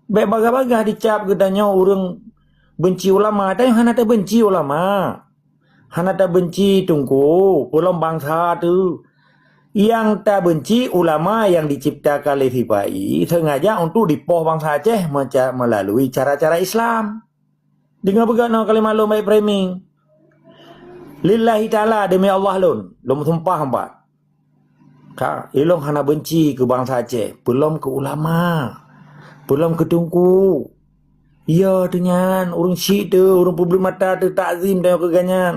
Baik bagah-bagah dicap gedanya orang benci ulama. Ada yang hana tak benci ulama. Hana tak benci tungku. Pulang bangsa tu. Yang tak benci ulama yang diciptakan oleh FIPAI sengaja untuk dipoh bangsa Aceh melalui cara-cara Islam. Dengan begitu kalimat lo baik framing. Lillahi ta'ala demi Allah lon. Lom sumpah hampa. Ilong hana benci ke bangsa Aceh. Belum ke ulama. Belum ke tungku. Ya dengan orang syik tu, orang publik mata tu takzim dan keganyan.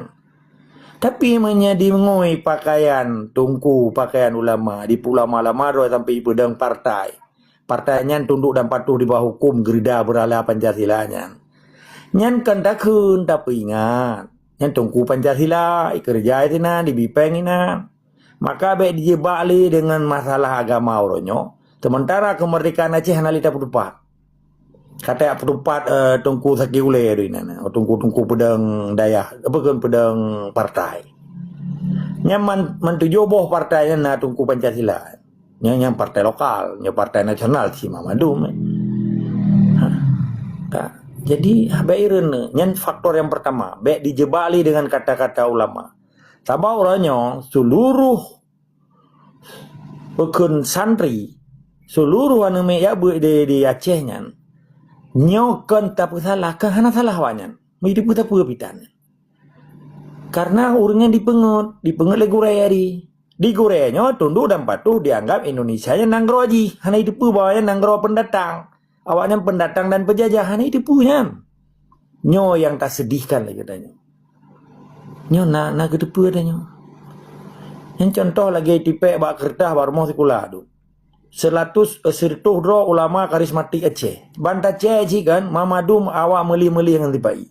Tapi menjadi mengoi pakaian tungku, pakaian ulama. Di ulama lama sampai pedang partai. Partainya tunduk dan patuh di bawah hukum gerida berala Pancasila-nya. Nyan kan takun tapi ingat. Nyan tungku Pancasila, kerja itu na, di bipeng ina. Maka baik dijebak li dengan masalah agama orangnya. Sementara kemerdekaan Aceh analita pedupat. Kata pedupat tungku sakit ule itu ina. Tungku pedang dayah, apa kan pedang partai. Nyaman mentujuh partainya na tungku Pancasila. Yang partai lokal, yang partai nasional si Mamadum. Jadi bairun nyan faktor yang pertama, baik dijebali dengan kata-kata ulama. Sabah orangnya seluruh pekun santri, seluruh anu ya di Aceh nyan. Nyokan tak salah, kan hana salah wanyan. Hidup kita pura pitan. Karena urangnya dipengut le Gurea di Gureanya tunduk dan patuh dianggap Indonesia yang nanggroji. Hana hidup bawahnya nanggro pendatang. Awaknya pendatang dan penjajah, hana hidup punya. Nyo yang tak sedihkan lagi katanya. Nyo nak kedepu katanya. Yang contoh lagi tipek bak kertas barmo sekolah tu. 100 sertuh dro ulama karismatik Aceh. Banta Aceh kan Mamadum awak meli-meli yang tipai.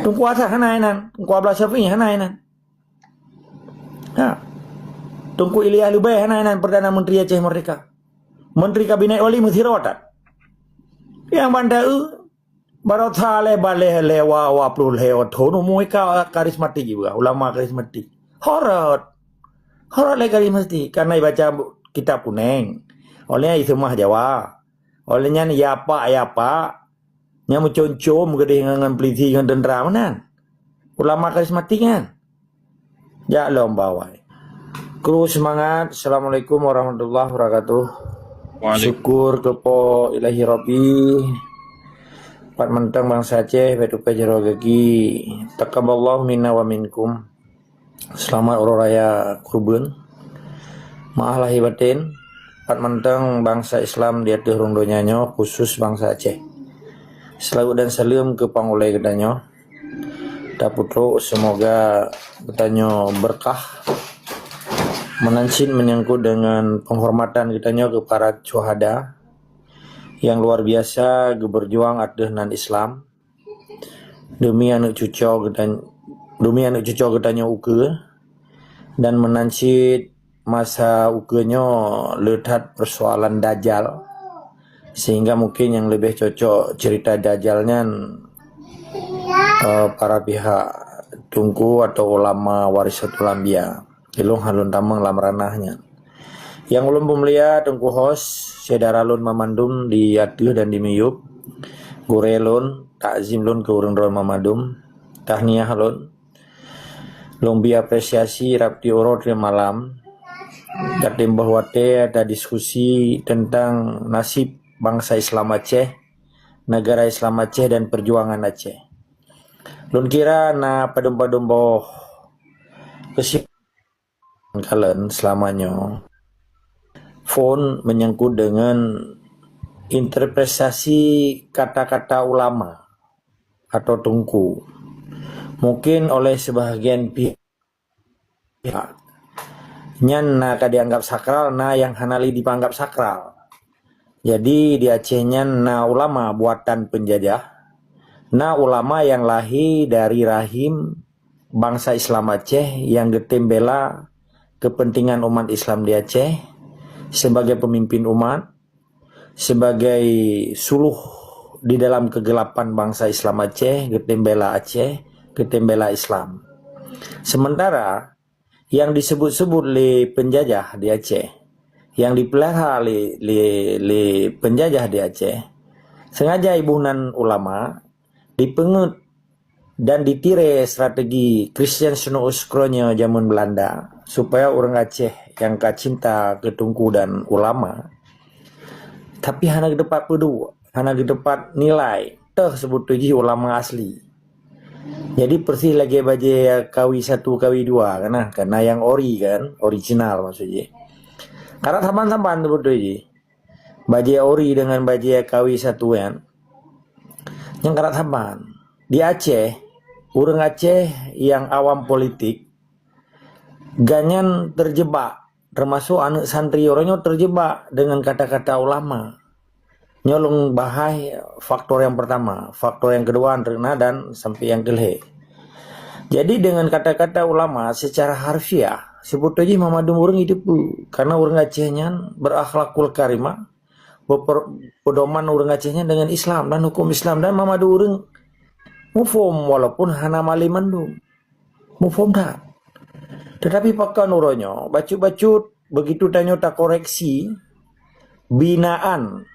Tungku asal hanainan, tungku abla Syafi'i hanainan. Tungku Ilyas Lubay hanainan Perdana Menteri Aceh Merdeka. Menteri Kabinet Wali Muthirawatan. Yang banta baru thale baleh lewa wa plul hewa thono muika karismatik juga, ulama karismatik. Horot le karismatik karena baca kitab kuning. Olehnya itu mah Jawa. Olehnya ya pak. Nya menconcom gede dengan peliti dengan dendera manan. Ulama karismatik kan. Ya lomba Kru semangat. Assalamualaikum warahmatullahi wabarakatuh. Syukur kepo ilahi Rabbi. Pat mentang bangsa Aceh betupai jero gagi. Taqabballahu minna wa minkum. Selamat Uro Raya Kurban. Maaf lahir batin. Pat mentang bangsa Islam di atas rondonyanyo khusus bangsa Aceh. Selalu dan salam ke pangulai kedanyo. Daputro semoga kedanyo berkah. Menansin menyangkut dengan penghormatan kedanyo ke para syuhada yang luar biasa berjuang atas nan Islam. Demi anak cucu kedanyo uke dan menansit masa ukenya letat persoalan Dajjal, sehingga mungkin yang lebih cocok cerita Dajjalnya para pihak tungku atau ulama warisatul anbiya ilung halun tamang lam ranahnya. Yang ulun pemulia tungku host sedaralun mamandum di atuh dan di miyup gurelun takzim lun ke urang dron mamadum tahniah lun lombi apresiasi rapti urut malam. Datim bahwa ada diskusi tentang nasib bangsa Islam Aceh, negara Islam Aceh dan perjuangan Aceh. Lun kira na padum-padum boh kesimpulan kalian selamanya. Phone menyangkut dengan interpretasi kata-kata ulama atau tungku. Mungkin oleh sebahagian pihak nyan na dianggap sakral, na yang hanali dipanggap sakral. Jadi di Aceh nyan na ulama buatan penjajah, na ulama yang lahir dari rahim bangsa Islam Aceh yang getembela kepentingan umat Islam di Aceh sebagai pemimpin umat, sebagai suluh di dalam kegelapan bangsa Islam Aceh, getembela Aceh, getembela Islam. Sementara yang disebut-sebut li penjajah di Aceh, yang dipelihara li penjajah di Aceh, Sengaja ibunan ulama dipengut dan ditire strategi Christian Snow-Uskronya zaman Belanda supaya orang Aceh yang cinta ke Tunku dan ulama tapi hana dapat pedu, hana dapat nilai sebut tuji ulama asli. Jadi persis lagi baje kawi 1 kawi 2 karena yang ori kan, original maksudnya. Karena sampan-sampan sebut tuji. Baje ori dengan baje kawi 1 kan. Yang karat sampan. Di Aceh, orang Aceh yang awam politik ganyan terjebak, termasuk anak santri orangnya terjebak dengan kata-kata ulama. Nyolong bahai faktor yang pertama, faktor yang kedua rena dan sampai yang kelih. Jadi dengan kata-kata ulama secara harfiah sebut aja Mamadum orang hidup karena orang Acehnya berakhlakul karimah, pedoman orang Acehnya dengan Islam dan hukum Islam dan Mamadum orang mufum walaupun hana malimandum mufum tak. Tetapi pakai nuronyo bacut-bacut begitu tanya tak koreksi binaan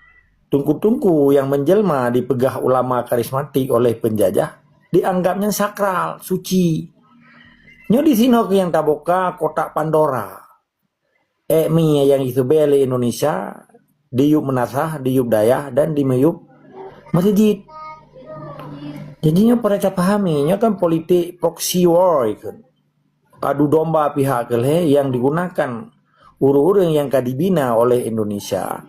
tungku-tungku yang menjelma dipegah ulama karismatik oleh penjajah dianggapnya sakral, suci. Nyo di sini yang taboka kotak Pandora. Mi yang itu beli Indonesia diup menasah, diup daya dan dimeyup masjid. Jadinya pada pahami, nyo kan politik proxy war kan. Adu domba pihak kelih yang digunakan urung-urung yang kadibina oleh Indonesia.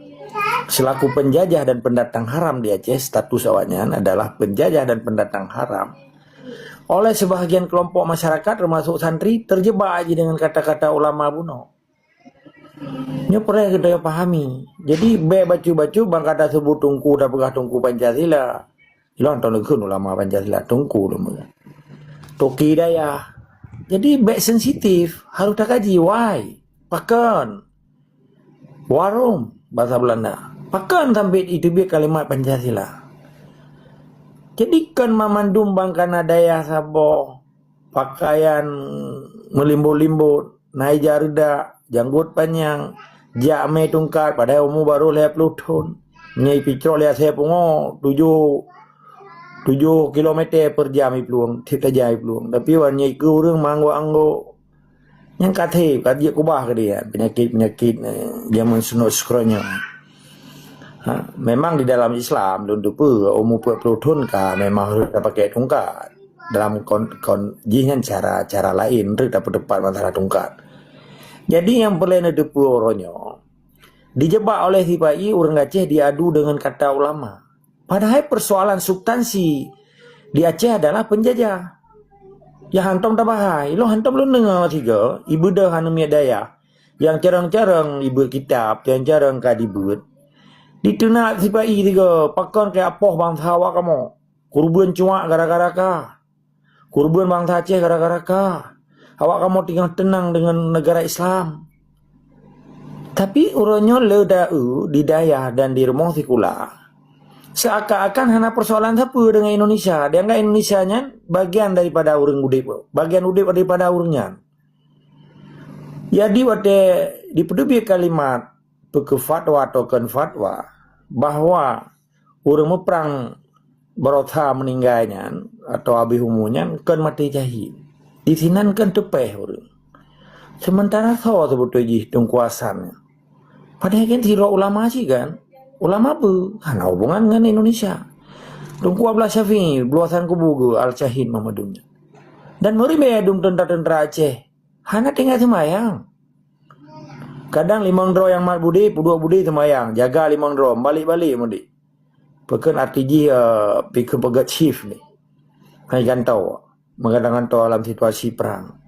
Selaku penjajah dan pendatang haram di Aceh, status awalnya adalah penjajah dan pendatang haram. Oleh sebahagian kelompok masyarakat termasuk santri terjebak aja dengan kata-kata ulama buno. Ini pernah kita pahami. Jadi bacu-bacu bang kata sebut tungku dah pegah tungku Pancasila. Ilang tahun lagi ulama Pancasila tungku dulu. Toki daya. Jadi sensitif harus tak kaji why pakan warung bahasa Belanda. Pakan sampai itu biar kalimat Pancasila. Jadikan mamandum bangkana daya sabo pakaian melimbut-limbut, naik jaruda, janggut panjang, jame tungkat pada umur baru 50 tahun. Nyai picro lihat saya pungo 7 kilometer per jam peluang, tidak jam peluang. Tapi wan nyai ke orang manggo-anggo yang kathe kaji kubah ke dia penyakit zaman Snow-Uskronya. Memang di dalam Islam dundupu umur 40 tahun ka memang harus pakai tungkat dalam jihan cara lain rida pendapat masalah tungkat. Jadi yang perlu depu oronyo dijebak oleh hibai orang Aceh diadu dengan kata ulama. Padahal persoalan substansi di Aceh adalah penjajah. Ya hantam tak bahai. Lo hantam lo dengar tiga ibu dah hanumia daya yang carang-carang ibu kitab yang carang kadibut. Ditenak si pai tiga pakan kayak apoh bangsa awak kamu. Kurban cuak gara-gara ka. Kurban bangsa Aceh gara-gara ka. Awak kamu tinggal tenang dengan negara Islam. Tapi urunyo le dau di daya dan di rumah sikula. Seakan-akan hanya persoalan apa dengan Indonesia. Dia enggak Indonesianya bagian daripada urang udip. Bagian udip daripada urangnya. Jadi wate dipedubi kalimat ke fatwa atau kan fatwa bahwa orang perang berotha meninggalnya atau habis umurnya kan mati jahil. Di sini kan tepeh orang. Sementara so sebetulnya tungkuasannya. Padahal kan tidak ulama sih kan. Ulama apa? Hana hubungan dengan Indonesia. Tungku ablah Syafi'i, beluasan kubugu Al-Syahid Muhammadun. Dan meri bedum tentara-tentara Aceh. Hana tinggal semayang. Kadang 5 dro yang mat budi, 2 budi semayang. Jaga 5 dro, balik-balik mudi. Pekan RTG pikir pegat chief ni. Hai gantau. Mengadang-gantau dalam situasi perang.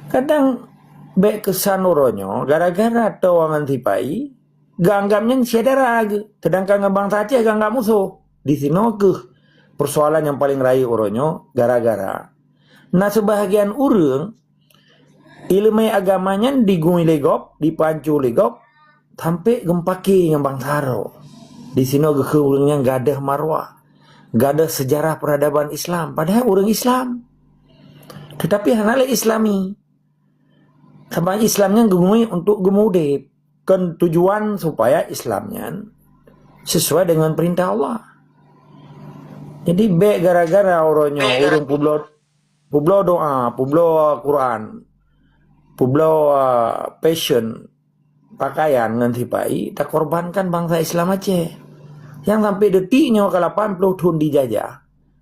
Kadang baik kesan uronyo, gara-gara tawangan tipai, ganggapnya siadara lagi. Sedangkan ngabang Aceh ganggap musuh. Di sini ke persoalan yang paling raih uronyo, gara-gara. Nah sebahagian urang, ilmu agamanya digumi legop, dipancu legop, sampai gempaki ngembang taro. Di sini ke urangnya gadah marwah, gadah sejarah peradaban Islam. Padahal orang Islam, tetapi hanale Islami. Sama Islamnya gumui untuk gemudip. Kan tujuan supaya Islamnya sesuai dengan perintah Allah. Jadi baik gara-gara orangnya urung publo doa, publo Quran, publo passion pakaian nganti pai tak korbankan bangsa Islam Aceh yang sampai detiknya ke 80 tahun dijajah.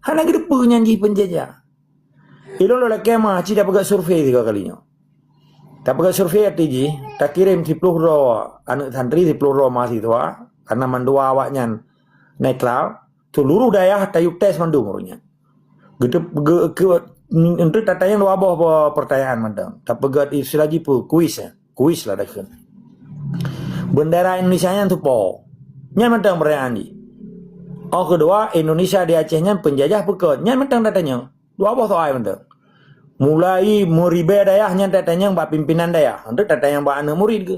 Hana gede penyanyi penjajah. Ilo lo laki mah cida pegat survei 3 kalinya. Tak pegat survei ji, tak kirim 10 ro anak santri 10 ro mahasiswa karena mandua awaknya netral seluruh daerah tayuk tes mandung orangnya. Gede untuk tatanya dua abah pertanyaan mandang. Tak pegat istilah jipu kuis lah dah kan. Bendera Indonesia nya tu po. Nyan mandang pertanyaan ni. Oh kedua Indonesia di Aceh nya penjajah pekat. Nyan mandang datanya. Dua abah soal mandang. Mulai muribe daerah nya datanya mbak pimpinan daerah. Untuk datanya mbak anak murid ke.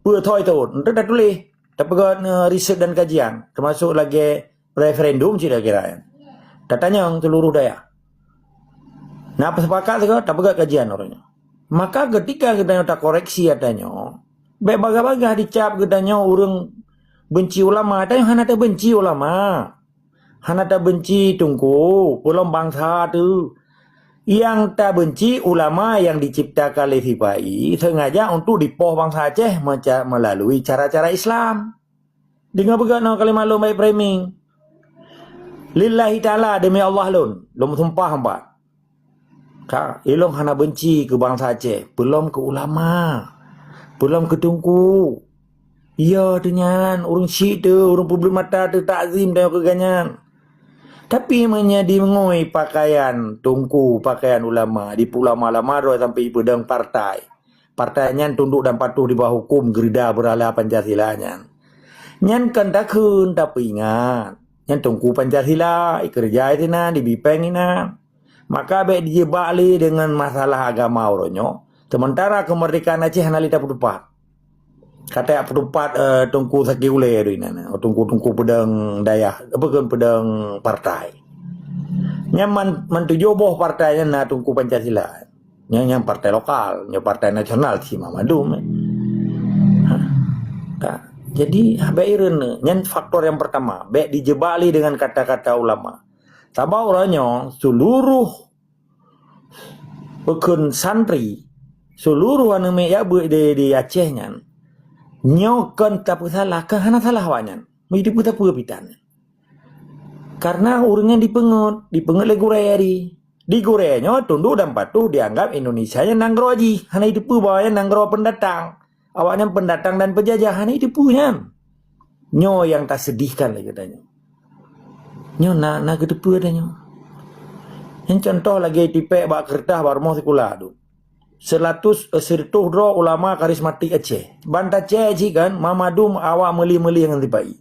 Thoi tu. Untuk tak tulis. Tak pegat riset dan kajian. Termasuk lagi referendum kira-kira. Datanya seluruh daerah. Nah, sepakat ke tak pegat kajian orangnya. Maka ketika kita tak koreksi katanya, baik baga-baga dicap katanya orang benci ulama, ada yang hana tak benci ulama. Hana tak benci tungku, pulang bangsa tu. Yang tak benci ulama yang diciptakan oleh FIPAI sengaja untuk dipoh bangsa Aceh melalui cara-cara Islam. Dengan pegat no kalimat lo baik framing. Lillahi ta'ala demi Allah lon sumpah hamba. Kak, ilong hana benci ke bangsa Aceh, belum ke ulama, belum ke tungku. Ya, dengan orang syik tu, orang publik mata tu takzim dan keganyan. Tapi menjadi mengoi pakaian tungku, pakaian ulama, di ulama lama sampai pedang partai. Partainya tunduk dan patuh di bawah hukum gerida berala Pancasilanya. Nyan kan takun tapi ingat, nyan tungku Pancasila, kerja itu na di Bipeng ini na. Maka baik dijebali dengan masalah agama orangnya. Sementara kemerdekaan Aceh hanalita pedupat. Kata yang pedupat tungku saki ule itu ini. Tungku pedang daya. Apa kan pedang partai. Yang mentujuh partainya na tungku Pancasila. Yang partai lokal. Yang partai nasional si Mamadum. Jadi baik irene. Yang faktor yang pertama. Baik dijebali dengan kata-kata ulama. Sabah orangnya seluruh pekun santri seluruh anu me ya di Aceh nya nyokan tak salah kan hana salah awaknya mesti puta pitan karena urangnya dipengut le gureri di gurenya tunduk dan patuh dianggap Indonesia nya nanggroji hana itu bawanya nanggro pendatang awaknya pendatang dan penjajah hana itu punya nyo yang tak sedihkan lagi katanya. Nyo na kedepu adanya. Yang contoh lagi tipek bak kertas barmo sekolah tu. 100 ulama karismatik Aceh. Banta Aceh kan Mamadum awak meli-meli yang tipai.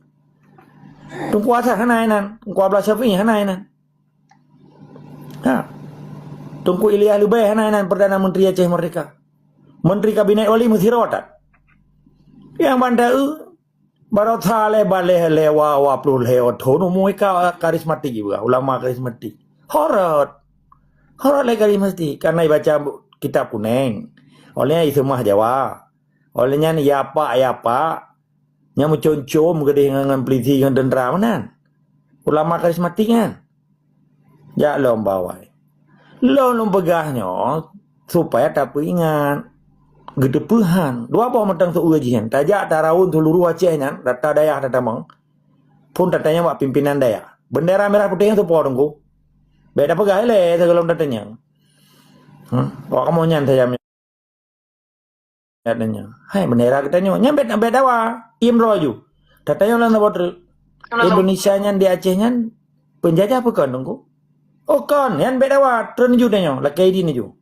Tungku asal hanainan, tungku abla Syafi'i hanainan. Ha. Tungku Ilyas Lubai hanainan Perdana Menteri Aceh Merdeka. Menteri Kabinet Wali Musirotat. Yang banta Barota le baleh lewa wa plu leo tono muika karismatik juga ulama karismatik horot le karismatik karena baca kitab kuning olehnya itu mah Jawa olehnya ya pak nya menconcom gede dengan peliti dengan dendra manan ulama karismatiknya ya lo bawa lo pegahnya supaya tak ingat gedepuhan dua apa mentang tu ujian tajak tarawun seluruh Acehnya data daerah data mong pun datanya mak pimpinan daerah bendera merah putihnya tu porongku beda pegah le segelom datanya wak kamu nyan saya datanya hai bendera kita nyo beda wa imroju datanya lan water Indonesia nya di Aceh nya penjajah bukan dongku oh kan yan beda wa trenju danyo lakai di ni ju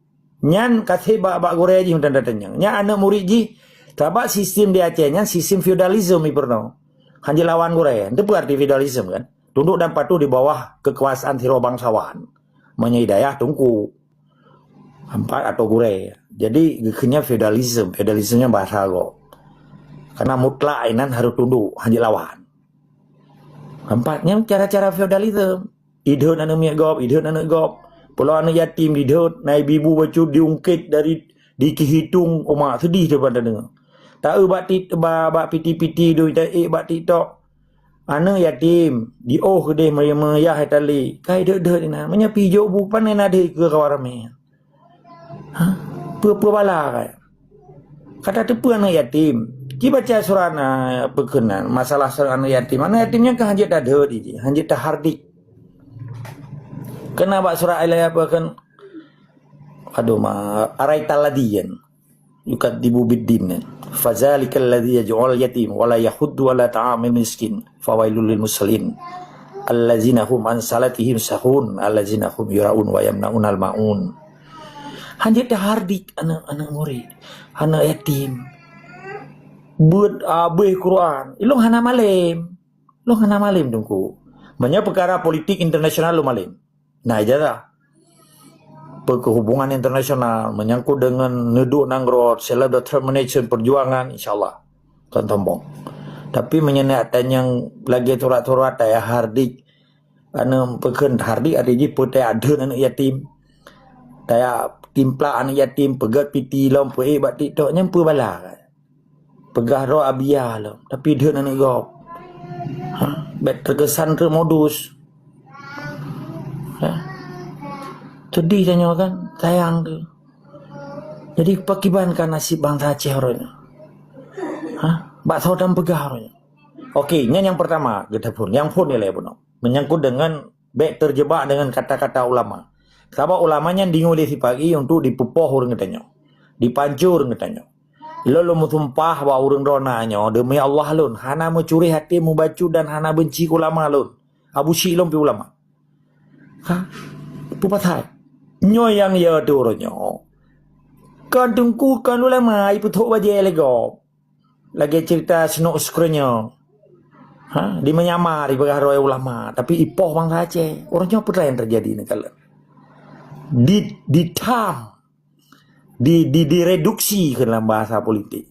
nyan kasih bak goreji dan datanya. Nya anak murid ji tabak sistem di Aceh nya sistem feudalisme iperno. Hanji lawan gore. Itu berarti feudalisme kan. Tunduk dan patuh di bawah kekuasaan siro bangsawan. Menyidayah tungku. 4 atau gore. Jadi gekenya feudalisme. Feudalismenya bahasa go. Karena mutlak inan harus tunduk hanji lawan. 4-nya cara-cara feudalisme. Idhun anu miagop, idhun anu gop. Pulau anak yatim didot, naik bibu bacu diungkit dari dikihitung, mak sedih daripada dengar. Tak bak piti-piti tu, tak bak TikTok. anak yatim di ke deh maya hai tali kai de na menyapi jo bupan na de ke kawarame ha pe bala kai kata tu anak yatim ki baca surah na berkenan masalah surah anak yatimnya kan hanjit ada di hanjit dah hardik kena bak surah ayat apa kan aduh araital ladiyan yukadibu biddin fazalikal ladzi yaj'al yatim wala yahuddu wala ta'amil miskin fawailul lil musallin allazina hum an salatihim sahun allazina hum yuraun wa yamnaunal maun hanjit dah hardik anak murid anak yatim buat abai Quran ilung hana malim tungku banyak perkara politik internasional lu malim nah ijazah perhubungan internasional menyangkut dengan neduk nangrot self determination perjuangan insyaallah kan tombong tapi menyenatan yang lagi turat-turat ya hardik anu pekeun hardik ada ji putai ada anak yatim daya timpla anak yatim pegat piti lom pe batik tok nyampu bala pegah ro abia lom tapi dia anak gop bet terkesan ke modus sedih tanya kan sayang tu jadi pakibankan nasib bangsa Aceh orangnya bak tahu dan pegah orangnya okey yang pertama kita pun yang pun nilai pun menyangkut dengan baik terjebak dengan kata-kata ulama sebab ulamanya dinguli si pagi untuk dipupoh orang katanya dipancur orang katanya lalu mutumpah wa urang ronanya demi Allah lun hana mencuri hati membaca dan hana benci ulama lun Abu Syilom pi ulama pupatai nyo yang ya tu orangnya kan tungku kan ulama ipu tok baje lagi cerita senok skrenya di menyamar di begah roy ulama tapi ipoh bangsa Aceh orangnya apa yang terjadi ni kala direduksi ke dalam bahasa politik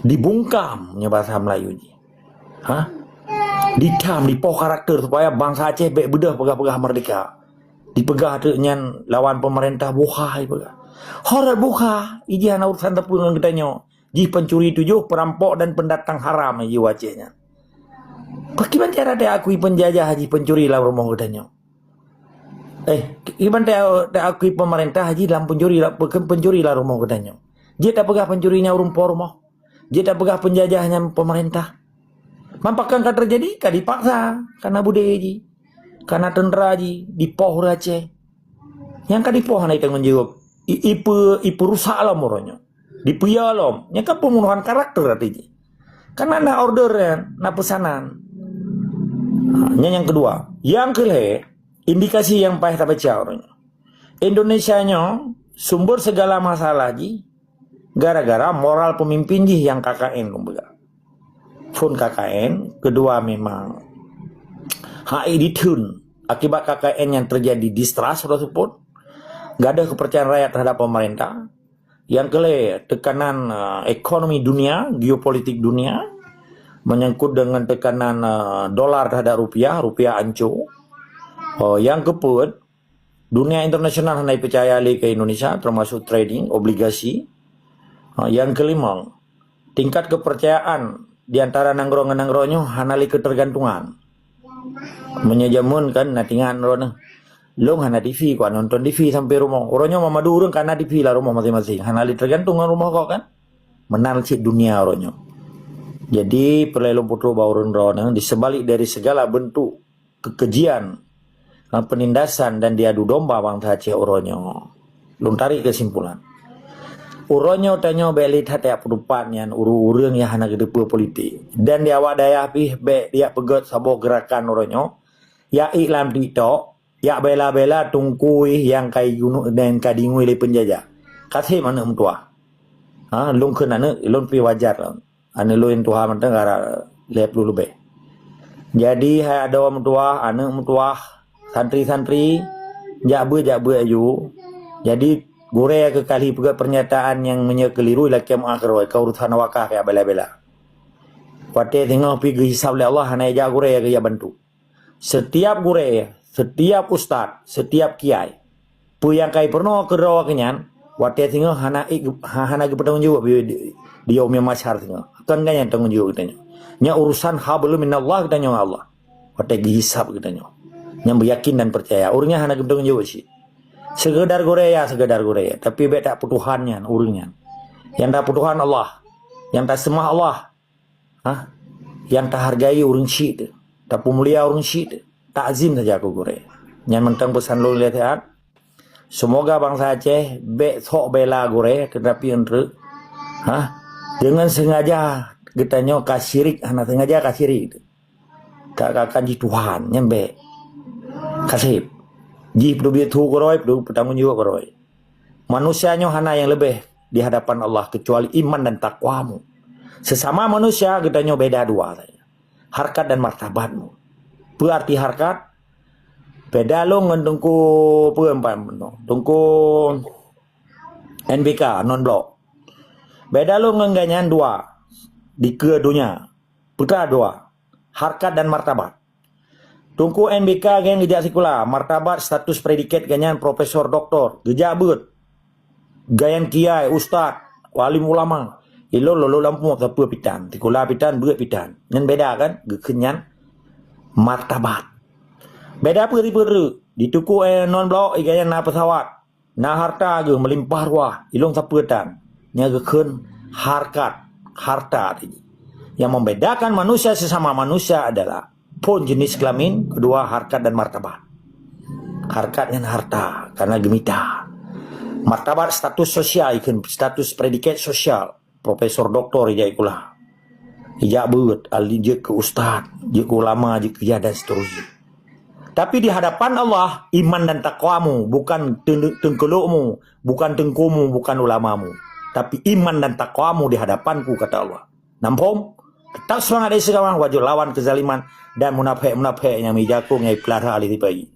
dibungkamnya bahasa Melayu ni dipoh karakter supaya bangsa Aceh baik bedah pegah-pegah merdeka dipegah tu nyan lawan pemerintah bukhai pegah horat bukhah ijian urusan tepung dengan katanya ji pencuri tujuh perampok dan pendatang haram ji wajahnya bagaimana cara dia akui penjajah haji pencuri lah rumah katanya gimana dia akui pemerintah haji dalam pencuri lah rumah katanya dia tak pegah pencurinya rumah dia tak pegah penjajahnya pemerintah mampakkan kan terjadi kan dipaksa karena budaya ji karena tentera ji dipoh Aceh yang kan dipoh na tanggung jawab ipu rusak lah moronyo dipuyah lom yang kan pembunuhan karakter artinya karena ada order na pesanan yang kedua yang kelih indikasi yang payah tak baca orangnya Indonesia nya sumber segala masalah ji gara-gara moral pemimpin ji yang KKN pun KKN kedua memang HI ditun akibat KKN yang terjadi distrust tersebut gak ada kepercayaan rakyat terhadap pemerintah yang kelih tekanan ekonomi dunia geopolitik dunia menyangkut dengan tekanan dolar terhadap rupiah ancur yang keempat dunia internasional hendak percaya ke Indonesia termasuk trading obligasi yang kelima tingkat kepercayaan di antara nangrong-nangrongnya hanali ketergantungan menyajamun kan natingan rona long hana TV kau nonton TV sampai rumah orangnya mama durung karena TV lah rumah masing-masing hanali tergantung rumah kau kan menal cik dunia orangnya jadi perlu putro baurun rona di sebalik dari segala bentuk kekejian penindasan dan diadu domba bangsa Aceh orangnya lung tarik kesimpulan uronyo tanyo belit hati perupan yang urung yang hana kedepa politik dan dia awak daya pih be dia pegot sabo gerakan uronyo ya iklam TikTok ya bela-bela tungkui yang kai gunung dan kadingui le penjajah kasih mana mentua lung keun ane lung pi wajar lah ane lu entua mentengara lep dulu be jadi hai ada mentua ane mentua santri-santri jakbe aju jadi Gure ke kali juga pernyataan yang menyekeliru laki mengakhir kau urusan wakah ya bela-bela. Pate tengok pergi hisab oleh Allah hanya aja gure ya bantu. Setiap gure, setiap ustaz, setiap kiai, pu yang kai pernah ke rawa kenyan, wate tengok hana ke bertanggung jawab dia umi masyar tengok. Kan kan yang tanggung jawab katanya. Nya urusan hablum minallah katanya Allah. Kata hisab katanya. Yang beryakin dan percaya. Urungnya hana gedung jauh sih. Sekedar goreya. Tapi bet tak putuhannya urungnya. Yang tak putuhan Allah. Yang tak semah Allah. Yang tak hargai urung sih. Tak pemulia urung sih. Takzim saja aku gore. Yang mentang pesan lu lihat. Semoga bangsa Aceh bet sok bela gore. Tetapi entre. Dengan sengaja katanya kasirik. Hana sengaja kasirik. Tak akan di Tuhan. Nyambe. Kasih. Ji perlu bitu koroi. Perlu bertanggung jawab koroi. Manusianya hana yang lebih di hadapan Allah. Kecuali iman dan takwamu. Sesama manusia katanya beda dua. Harkat dan martabatmu. Berarti harkat. Beda lo ngendungku. Tungku NBK non-blok. Beda lo ngenganyan dua. Di keduanya. Perkara dua. Harkat dan martabat. Tungku NBK gen gejak sekolah. Martabat status predikat ganyan profesor doktor. Gejak bet. Gayan kiai, ustaz, walim ulama. Ilo lolo lampu apa pitan. Tikola pitan, berat pitan. Yang beda kan? Gekenyan martabat. Beda peri-peri. Di tuku non-blok ganyan na pesawat. Na harta ge melimpah ruah. Ilong sapetan. Nya geken harkat. Harta tadi. Yang membedakan manusia sesama manusia adalah pun jenis kelamin, kedua harkat dan martabat. Harkat dan harta karena gemita. Martabat status sosial, status predikat sosial. Profesor doktor ijak ikulah. Ijak beut, alijak ke ustaz, ijak ke ulama, ijak ke dan seterusnya. Tapi di hadapan Allah, iman dan takwamu, bukan tengkelukmu, bukan tengkumu, bukan ulamamu. Tapi iman dan takwamu di hadapanku, kata Allah. Nampung? Tetap semangat dari sekarang, wajib lawan kezaliman dan munafik-munafik yang mijaku, yang pelihara alih bayi.